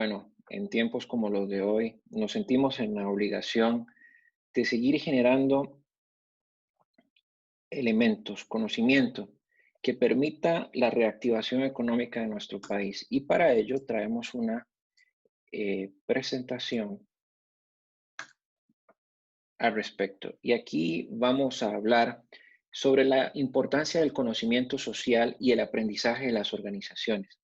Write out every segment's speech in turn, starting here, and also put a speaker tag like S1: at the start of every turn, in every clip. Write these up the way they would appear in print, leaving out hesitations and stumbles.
S1: Bueno, en tiempos como los de hoy, nos sentimos en la obligación de seguir generando elementos, conocimiento que permita la reactivación económica de nuestro país. Y para ello traemos una presentación al respecto. Y aquí vamos a hablar sobre la importancia del conocimiento social y el aprendizaje de las organizaciones,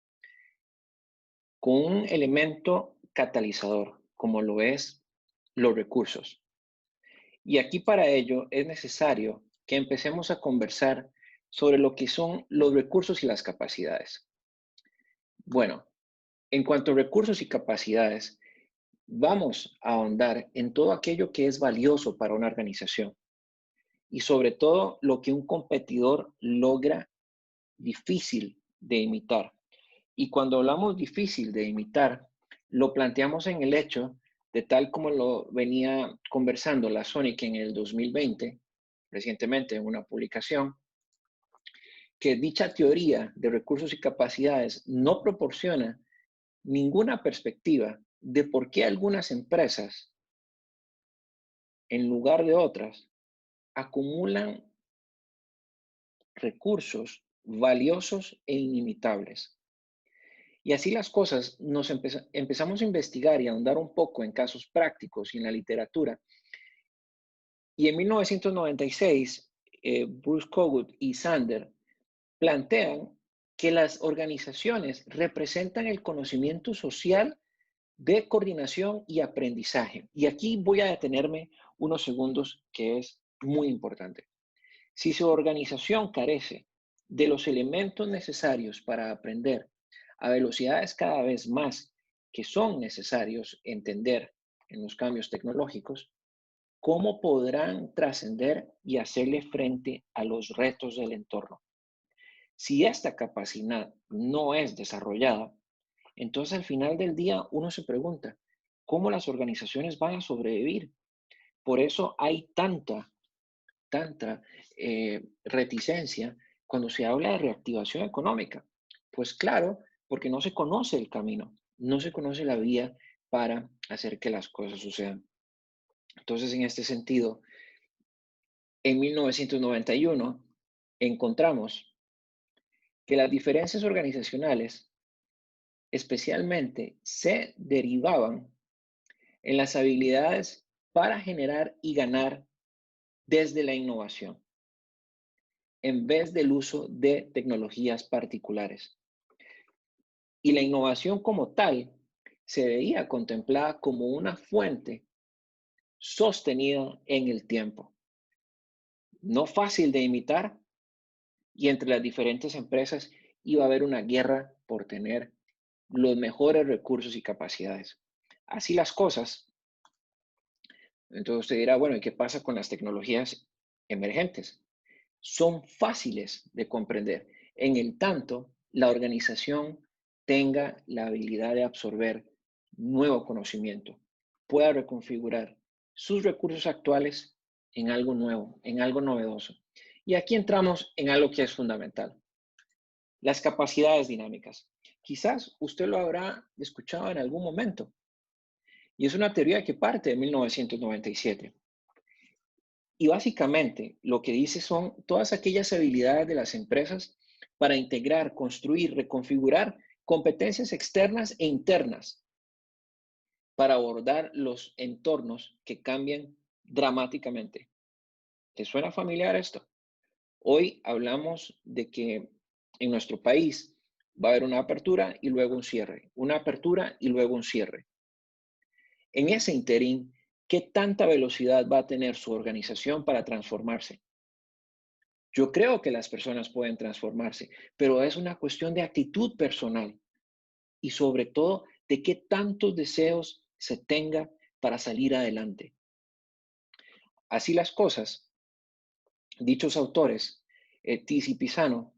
S1: con un elemento catalizador, como lo es los recursos. Y aquí para ello es necesario que empecemos a conversar sobre lo que son los recursos y las capacidades. Bueno, en cuanto a recursos y capacidades, vamos a ahondar en todo aquello que es valioso para una organización y sobre todo lo que un competidor logra difícil de imitar. Y cuando hablamos difícil de imitar, lo planteamos en el hecho de tal como lo venía conversando la Sonic en el 2020, recientemente en una publicación, que dicha teoría de recursos y capacidades no proporciona ninguna perspectiva de por qué algunas empresas, en lugar de otras, acumulan recursos valiosos e inimitables. Y así las cosas, empezamos a investigar y a ahondar un poco en casos prácticos y en la literatura. Y en 1996, Bruce Kogut y Sander plantean que las organizaciones representan el conocimiento social de coordinación y aprendizaje. Y aquí voy a detenerme unos segundos, que es muy importante. Si su organización carece de los elementos necesarios para aprender a velocidades cada vez más que son necesarios entender en los cambios tecnológicos, ¿cómo podrán trascender y hacerle frente a los retos del entorno? Si esta capacidad no es desarrollada, entonces al final del día uno se pregunta, ¿cómo las organizaciones van a sobrevivir? Por eso hay tanta reticencia cuando se habla de reactivación económica. Pues claro, porque no se conoce el camino, no se conoce la vía para hacer que las cosas sucedan. Entonces, en este sentido, en 1991 encontramos que las diferencias organizacionales especialmente se derivaban en las habilidades para generar y ganar desde la innovación, en vez del uso de tecnologías particulares. Y la innovación como tal se veía contemplada como una fuente sostenida en el tiempo, no fácil de imitar, y entre las diferentes empresas iba a haber una guerra por tener los mejores recursos y capacidades. Así las cosas, entonces usted dirá, bueno, ¿y qué pasa con las tecnologías emergentes? Son fáciles de comprender en el tanto la organización tenga la habilidad de absorber nuevo conocimiento, pueda reconfigurar sus recursos actuales en algo nuevo, en algo novedoso. Y aquí entramos en algo que es fundamental, las capacidades dinámicas. Quizás usted lo habrá escuchado en algún momento, y es una teoría que parte de 1997. Y básicamente lo que dice son todas aquellas habilidades de las empresas para integrar, construir, reconfigurar competencias externas e internas para abordar los entornos que cambian dramáticamente. ¿Te suena familiar esto? Hoy hablamos de que en nuestro país va a haber una apertura y luego un cierre, una apertura y luego un cierre. En ese interín, ¿qué tanta velocidad va a tener su organización para transformarse? Yo creo que las personas pueden transformarse, pero es una cuestión de actitud personal y sobre todo de qué tantos deseos se tenga para salir adelante. Así las cosas, dichos autores, Tis y Pisano,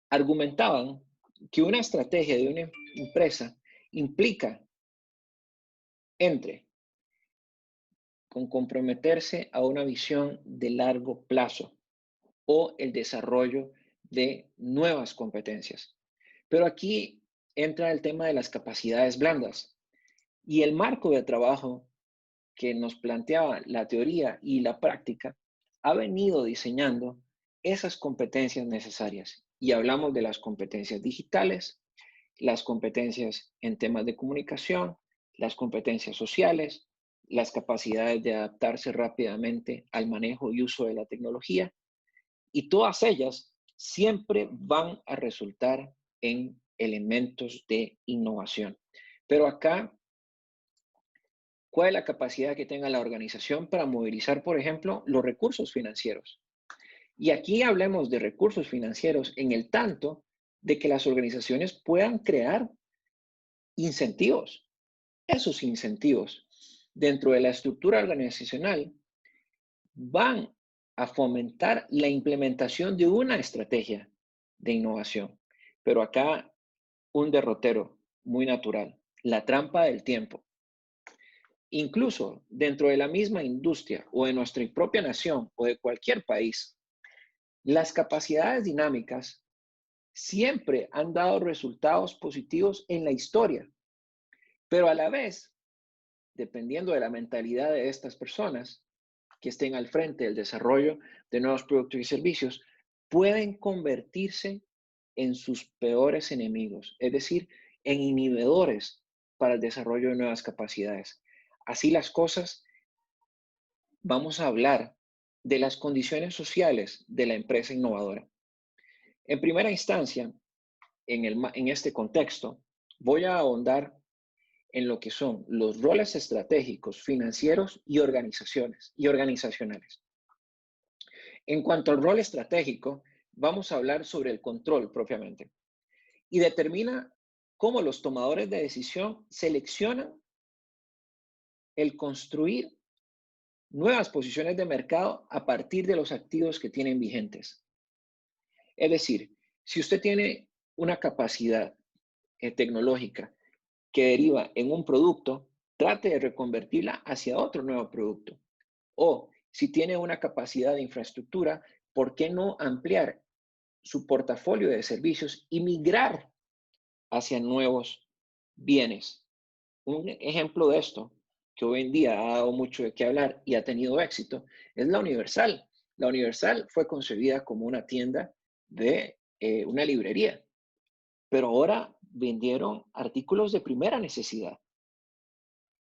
S1: argumentaban que una estrategia de una empresa implica entre con comprometerse a una visión de largo plazo o el desarrollo de nuevas competencias. Pero aquí entra el tema de las capacidades blandas, Y el marco de trabajo que nos planteaba la teoría y la práctica ha venido diseñando esas competencias necesarias. Y hablamos de las competencias digitales, las competencias en temas de comunicación, las competencias sociales, las capacidades de adaptarse rápidamente al manejo y uso de la tecnología, y todas ellas siempre van a resultar en elementos de innovación. Pero acá, ¿cuál es la capacidad que tenga la organización para movilizar, por ejemplo, los recursos financieros? Y aquí hablemos de recursos financieros en el tanto de que las organizaciones puedan crear incentivos. Esos incentivos dentro de la estructura organizacional van a fomentar la implementación de una estrategia de innovación. Pero acá un derrotero muy natural, la trampa del tiempo. Incluso dentro de la misma industria o de nuestra propia nación o de cualquier país, las capacidades dinámicas siempre han dado resultados positivos en la historia, pero a la vez, dependiendo de la mentalidad de estas personas que estén al frente del desarrollo de nuevos productos y servicios, pueden convertirse en sus peores enemigos, es decir, en inhibidores para el desarrollo de nuevas capacidades. Así las cosas, vamos a hablar de las condiciones sociales de la empresa innovadora. En primera instancia, en este contexto, voy a ahondar en lo que son los roles estratégicos, financieros y organizacionales. En cuanto al rol estratégico, vamos a hablar sobre el control propiamente y determina cómo los tomadores de decisión seleccionan el construir nuevas posiciones de mercado a partir de los activos que tienen vigentes. Es decir, si usted tiene una capacidad tecnológica que deriva en un producto, trate de reconvertirla hacia otro nuevo producto. O si tiene una capacidad de infraestructura, ¿por qué no ampliar su portafolio de servicios y migrar hacia nuevos bienes? Un ejemplo de esto, que hoy en día ha dado mucho de qué hablar y ha tenido éxito, es la Universal. La Universal fue concebida como una tienda de una librería, pero ahora vendieron artículos de primera necesidad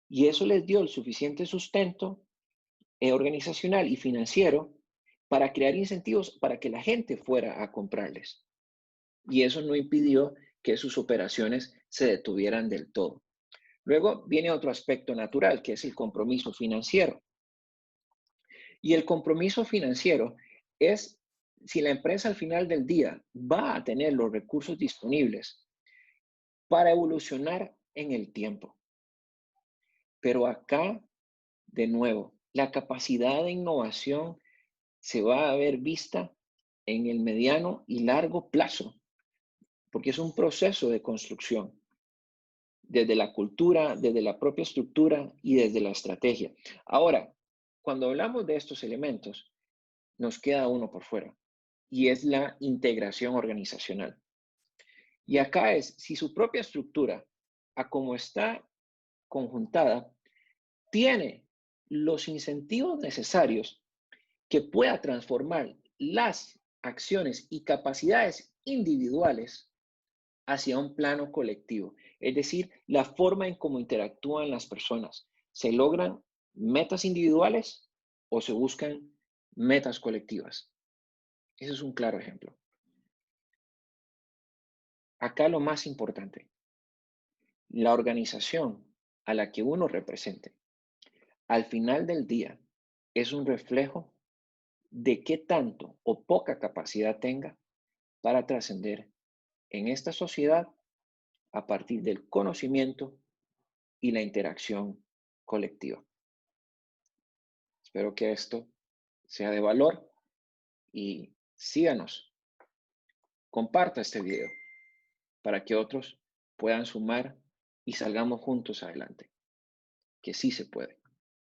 S1: y eso les dio el suficiente sustento organizacional y financiero para crear incentivos para que la gente fuera a comprarles. Y eso no impidió que sus operaciones se detuvieran del todo. Luego viene otro aspecto natural, que es el compromiso financiero. Y el compromiso financiero es si la empresa al final del día va a tener los recursos disponibles para evolucionar en el tiempo. Pero acá, de nuevo, la capacidad de innovación se va a ver vista en el mediano y largo plazo, porque es un proceso de construcción, desde la cultura, desde la propia estructura y desde la estrategia. Ahora, cuando hablamos de estos elementos, nos queda uno por fuera, y es la integración organizacional. Y acá es, si su propia estructura, a como está conjuntada, tiene los incentivos necesarios que pueda transformar las acciones y capacidades individuales hacia un plano colectivo. Es decir, la forma en cómo interactúan las personas. ¿Se logran metas individuales o se buscan metas colectivas? Ese es un claro ejemplo. Acá lo más importante, la organización a la que uno represente, al final del día, es un reflejo de qué tanto o poca capacidad tenga para trascender en esta sociedad a partir del conocimiento y la interacción colectiva. Espero que esto sea de valor y síganos. Comparta este video para que otros puedan sumar y salgamos juntos adelante, que sí se puede.